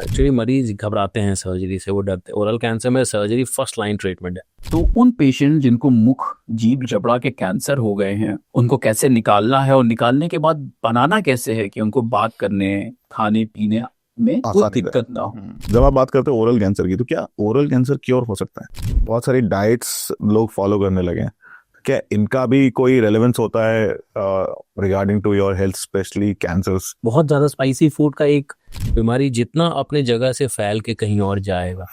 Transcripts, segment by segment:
Actually मरीज घबराते हैं सर्जरी से, वो डरते हैं। ओरल कैंसर में सर्जरी फर्स्ट लाइन ट्रीटमेंट है। तो उन पेशेंट जिनको मुख जीभ जबड़ा के कैंसर हो गए हैं उनको कैसे निकालना है और निकालने के बाद बनाना कैसे है कि उनको बात करने खाने पीने में कोई आसानी रहे। दिक्कत ना हो। जब आप बात करते हैं ओरल कैंसर की, तो क्या ओरल कैंसर क्योर हो सकता है? बहुत सारी डाइट्स लोग फॉलो करने लगे हैं, क्या इनका भी कोई रेलेवेंस होता है regarding to your health, specially cancers? बहुत ज्यादा स्पाइसी फूड का एक बीमारी जितना अपने जगह से फैल के कहीं और जाएगा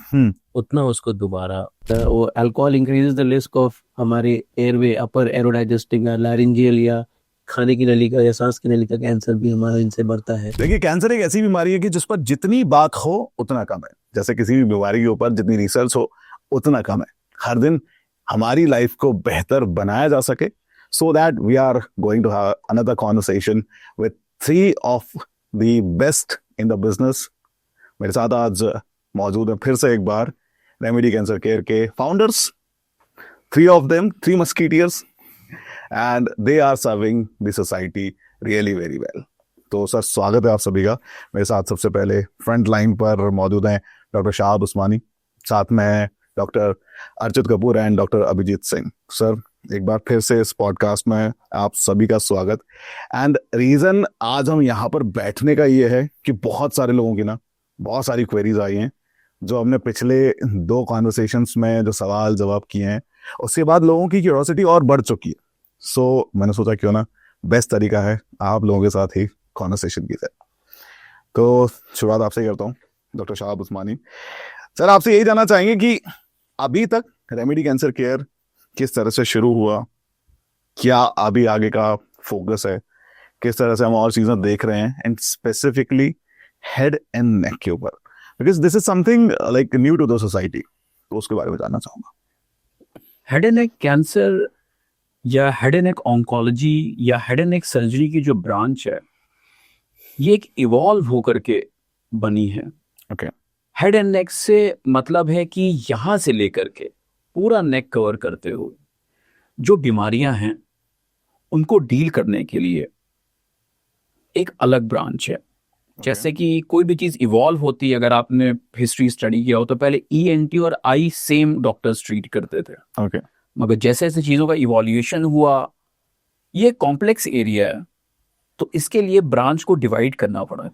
उतना उसको दोबारा वो alcohol increases the risk of हमारे एयरवे, अपर एरोडाइजेस्टिंग, लैरिंजियल या खाने की नली का या सांस की नली का कैंसर भी हमारा इनसे बढ़ता है। देखिए, कैंसर एक ऐसी बीमारी है कि जिस पर जितनी बात हो उतना कम है। जैसे किसी भी बीमारी के ऊपर जितनी रिसर्च हो उतना कम है। हर दिन हमारी लाइफ को बेहतर बनाया जा सके, so that we are going to have another conversation with 3 of the best in the business. मेरे साथ आज मौजूद है फिर से एक बार रेमेडी कैंसर केयर के founders, 3 of them, 3 musketeers, and they are serving the society really very well. तो सर, स्वागत है आप सभी का। मेरे साथ सबसे पहले फ्रंट लाइन पर मौजूद हैं डॉक्टर शाहाब उस्मानी, साथ में doctor Archit Kapoor and doctor Abhijit Singh. Sir, एक बार फिर से इस पॉडकास्ट में आप सभी का स्वागत। एंड रीज़न आज हम यहाँ पर बैठने का ये है कि बहुत सारे लोगों की बहुत सारी क्वेरीज आई हैं, जो हमने पिछले 2 कॉन्वर्सेशंस में जो सवाल जवाब किए हैं, उसके बाद लोगों की क्यूरियोसिटी और बढ़ चुकी है। सो मैंने सोचा क्यों ना बेस्ट तरीका है आप लोगों के साथ ही कॉन्वर्सेशन की जाए। तो शुरुआत आपसे ही करता हूँ, डॉक्टर शाहाब उस्मानी। सर, आपसे यही जानना चाहेंगे कि अभी तक रेमेडी कैंसर केयर किस तरह से शुरू हुआ, क्या अभी आगे का फोकस है, किस तरह से हम और चीजें देख रहे हैं, and specifically head and neck के ऊपर, because this is something like new to the society, तो उसके बारे में जानना चाहूंगा। हेड एंड नेक कैंसर या हेड एंड नेक ऑन्कोलॉजी या हेड एंड नेक सर्जरी की जो ब्रांच है, ये एक इवॉल्व होकर के बनी है। ओके। हेड एंड नेक से मतलब है कि यहाँ से लेकर के पूरा नेक कवर करते हुए जो बीमारियां हैं उनको डील करने के लिए एक अलग ब्रांच है। जैसे कि कोई भी चीज इवॉल्व होती है, अगर आपने हिस्ट्री स्टडी किया हो तो पहले ENT और आई सेम डॉक्टर्स ट्रीट करते थे। ओके। मगर जैसे जैसे चीजों का इवोल्यूशन हुआ, ये कॉम्प्लेक्स एरिया है, तो इसके लिए ब्रांच को डिवाइड करना पड़ा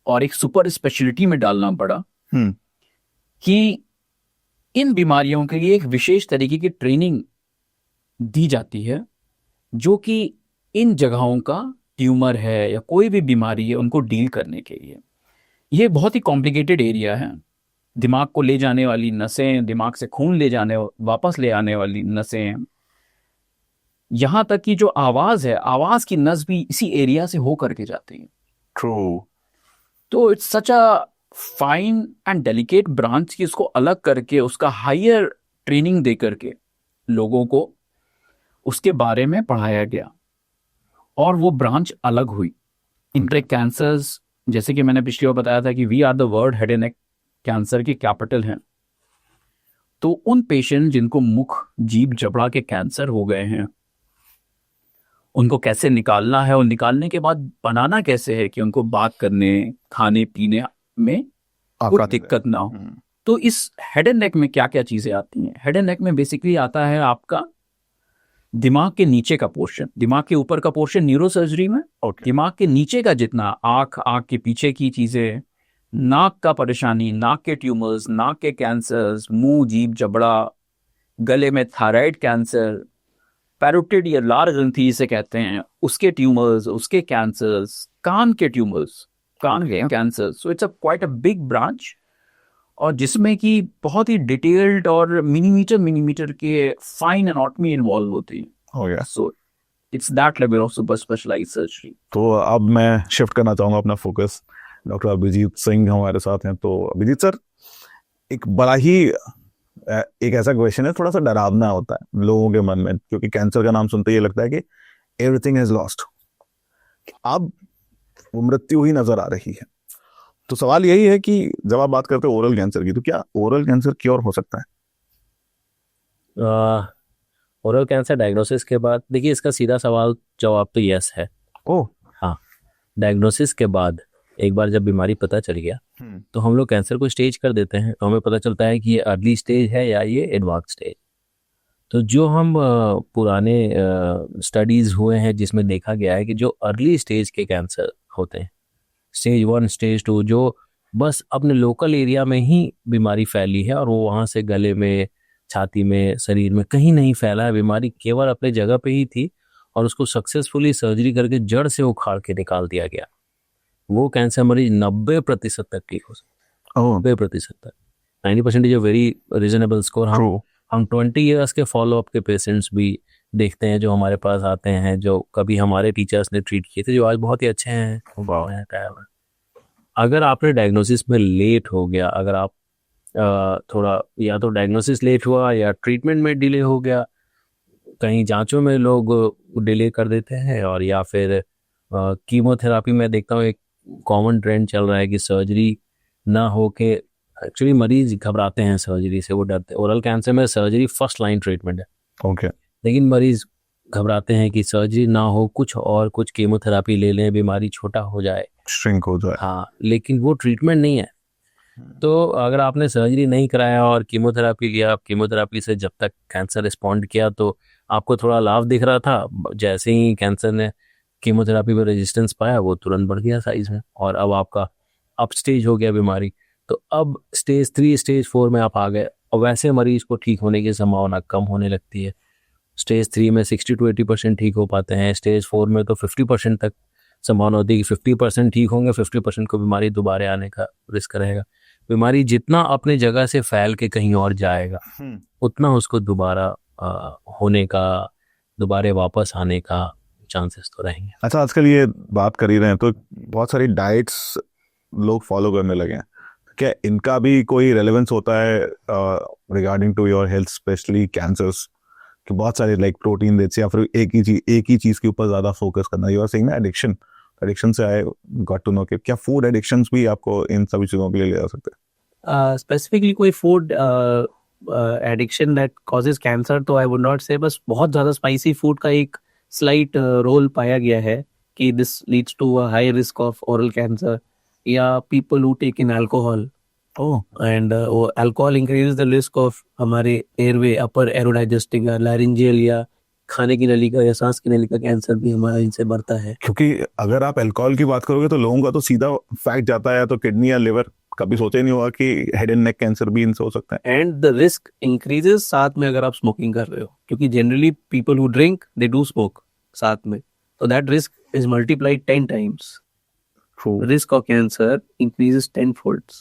और एक सुपर स्पेशलिटी में डालना पड़ा कि इन बीमारियों के लिए एक विशेष तरीके की ट्रेनिंग दी जाती है, जो कि इन जगहों का ट्यूमर है या कोई भी बीमारी है उनको डील करने के लिए। ये बहुत ही कॉम्प्लिकेटेड एरिया है। दिमाग को ले जाने वाली नसें, दिमाग से खून ले जाने वापस ले आने वाली नसें, यहाँ तक कि जो आवाज है, आवाज की नस भी इसी एरिया से हो करके जाती है। ट्रू। तो it's such a fine and delicate branch की उसको अलग करके उसका हायर ट्रेनिंग दे करके लोगों को उसके बारे में पढ़ाया गया और वो ब्रांच अलग हुई। इंट्रेक कैंसर्स, जैसे कि मैंने पिछली बार बताया था कि we are the world head and neck cancer की कैपिटल हैं। तो उन पेशेंट जिनको मुख जीभ जबड़ा के कैंसर हो गए हैं उनको कैसे निकालना है और निकालने के बाद बनाना कैसे है कि उनको बात करने खाने पीने में कोई दिक्कत ना हो। तो इस हेड एंड नेक में क्या क्या चीजें आती हैं? हेड एंड नेक में बेसिकली आता है आपका दिमाग के नीचे का पोर्शन। दिमाग के ऊपर का पोर्शन न्यूरो सर्जरी में, दिमाग के नीचे का जितना आंख के पीछे की चीजें, नाक का परेशानी, नाक के ट्यूमर्स, नाक के कैंसर्स, मुंह जीभ जबड़ा, गले में थायराइड कैंसर, पैरोटिड या लार ग्रंथि जिसे कहते हैं उसके ट्यूमर्स, उसके कैंसर्स, कान के ट्यूमर्स, कान के cancers. So it's a quite a big branch, और जिसमें कि बहुत ही डिटेल्ड और मिलीमीटर के फाइन एनाटॉमी इन्वॉल्व होती है। So it's that level of super specialised surgery. तो अब मैं शिफ्ट करना चाहूंगा अपना फोकस। डॉक्टर अभिजीत सिंह हमारे साथ हैं। तो अभिजीत सर, एक बड़ा ही एक ऐसा क्वेश्चन है, थोड़ा सा डरावना होता है लोगों के मन में, क्योंकि कैंसर का नाम सुनते ही लगता है कि एवरीथिंग इज लॉस्ट, अब वो मृत्यु ही नजर आ रही है। तो सवाल यही है कि जब आप बात करते हैं ओरल कैंसर की, तो क्या ओरल कैंसर क्योर हो सकता है? ओरल कैंसर डायग्नोसिस के बाद, देखिए इसका सीधा सवाल जवाब तो यस है। ओह। हाँ, डायग्नोसिस के बाद एक बार जब बीमारी पता चल गया तो हम लोग कैंसर को स्टेज कर देते हैं, तो हमें पता चलता है कि ये अर्ली स्टेज है या ये एडवांस स्टेज। तो जो हम पुराने स्टडीज़ हुए हैं जिसमें देखा गया है कि जो अर्ली स्टेज के कैंसर होते हैं, स्टेज 1 स्टेज 2, जो बस अपने लोकल एरिया में ही बीमारी फैली है और वो वहाँ से गले में, छाती में, शरीर में कहीं नहीं फैला है, बीमारी केवल अपने जगह पे ही थी और उसको सक्सेसफुली सर्जरी करके जड़ से उखाड़ के निकाल दिया गया, वो कैंसर मरीज 90% तक ठीक हो सकता है। 90% तक। 90% is a very reasonable score. हम 20 ईयर्स के फॉलोअप के पेशेंट्स भी देखते हैं जो हमारे पास आते हैं, जो कभी हमारे टीचर्स ने ट्रीट किए थे, जो आज बहुत ही अच्छे हैं। अगर आपने डायग्नोसिस में लेट हो गया, अगर आप थोड़ा या तो डायग्नोसिस लेट हुआ या ट्रीटमेंट में डिले हो गया, कहीं जांचों में लोग डिले कर देते हैं, और या फिर कीमोथेरापी में देखता हूँ एक कॉमन ट्रेंड चल रहा है कि सर्जरी ना हो के एक्चुअली मरीज घबराते हैं सर्जरी से, वो डरते हैं। ओरल कैंसर में सर्जरी फर्स्ट लाइन ट्रीटमेंट है, ओके, लेकिन मरीज घबराते हैं कि सर्जरी ना हो, कुछ कीमोथेरापी ले लें, बीमारी छोटा हो जाए, श्रिंक हो जाए। हाँ, लेकिन वो ट्रीटमेंट नहीं है। तो अगर आपने सर्जरी नहीं कराया और कीमोथेरापी लिया, कीमोथेरापी से जब तक कैंसर रिस्पॉन्ड किया तो आपको थोड़ा लाभ दिख रहा था, जैसे ही कैंसर ने कीमोथेरापी पर रेजिस्टेंस पाया वो तुरंत बढ़ गया साइज में, और अब आपका अप स्टेज हो गया बीमारी। तो अब स्टेज 3 स्टेज 4 में आप आ गए, और वैसे मरीज को ठीक होने की संभावना कम होने लगती है। स्टेज 3 में 60 to 80% ठीक हो पाते हैं, स्टेज 4 में तो 50% तक संभावना होती है कि 50% ठीक होंगे, 50% को बीमारी दोबारा आने का रिस्क रहेगा। बीमारी जितना अपने जगह से फैल के कहीं और जाएगा, उतना उसको दोबारा होने का, दोबारा वापस आने का चांसेस तो रहेंगे। अच्छा, आजकल ये बात कर ही रहे हैं तो बहुत सारी डाइट्स लोग फॉलो करने लगे हैं, क्या इनका भी कोई रेलेवेंस होता है regarding to your health, specially cancers? कि बहुत सारे लाइक प्रोटीन देते या फिर एक ही चीज के ऊपर ज्यादा फोकस करना। यू आर सेइंग ना एडिक्शन से आई गॉट टू नो कि क्या फूड एडिक्शंस भी आपको इन सभी चीजों के लिए ले जा सकते हैं? स्पेसिफिकली कोई food addiction that causes cancer तो आई वुड नॉट से, बस बहुत ज़्यादा स्पाइसी फूड का एक स्लाइट रोल पाया गया है कि this leads to a high risk of oral cancer, या people who take in alcohol, and alcohol increases the risk of हमारे एयरवे, अपर एरोडाइजेस्टिंग, लैरिंजियल या खाने की नली का या सांस की नली का कैंसर भी हमारा इनसे बढ़ता है। क्योंकि अगर आप अल्कोहल की बात करोगे तो लोगों का तो सीधा फैक्ट जाता है तो किडनी या लिवर, कभी सोचा ही नहीं होगा कि हेड एंड नेक कैंसर भी इनसे हो सकता है। एंड द रिस्क इंक्रीजेस साथ में अगर आप स्मोकिंग कर रहे हो, क्योंकि generally people who drink they do smoke साथ में, तो that risk is multiplied 10 times. Risk of cancer increases 10 folds.